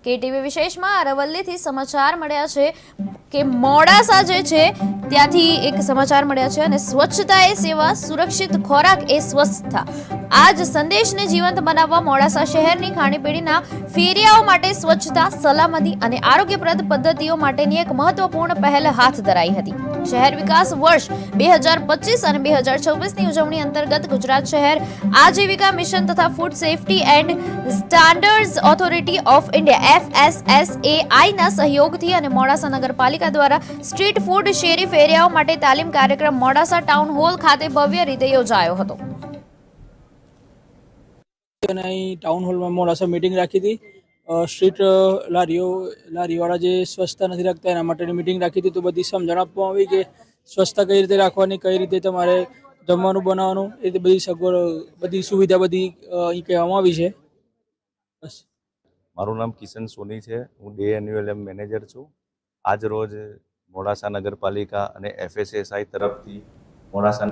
KTV વિશેષમાં અરવલ્લીથી સમાચાર મળ્યા છે કે મોડાસા જે છે ત્યાંથી એક સમાચાર મળ્યા છે અને સ્વચ્છતા એ સેવા, સુરક્ષિત ખોરાક એ સ્વસ્થતા. આ જ સંદેશને જીવંત બનાવવા મોડાસા શહેરની ખાણીપીણીના ફેરિયાઓ માટે સ્વચ્છતા, સલામતી અને આરોગ્યપ્રદ પદ્ધતિઓ માટેની એક મહત્વપૂર્ણ પહેલ હાથ ધરાઈ હતી. શહેર વિકાસ વર્ષ 2025 અને 2026ની ઉજવણી અંતર્ગત ગુજરાત શહેર આજીવિકા મિશન તથા food safety and standards authority of India FSSAI ના સહયોગથી અને મોડાસા નગરપાલિકા દ્વારા સ્ટ્રીટ ફૂડ શેરી ફેરિયાઓ માટે તાલીમ કાર્યક્રમ મોડાસા ટાઉન હોલ ખાતે ભવ્ય રીતે યોજાયો હતો. ટાઉન હોલમાં મોડાસા મીટિંગ રાખી હતી. સ્ટ્રીટ લારીવાળા જે સ્વચ્છતા નથી રાખતા એના માટેની મીટિંગ રાખી હતી. તો બધી સમજણ આપવામાં આવી કે સ્વચ્છતા કઈ રીતે રાખવાની, કઈ રીતે તમારે જમવાનું બનાવવાનું, એ રીતે બધી સગવડ, બધી સુવિધા બધી અહીં કહેવામાં આવી છે. બસ. મારું નામ કિશન સોની છે. હું ડે એન્યુઅલ મેનેજર છું. આજ રોજ મોડાસા નગરપાલિકા અને FSSAI તરફથી મોડાસા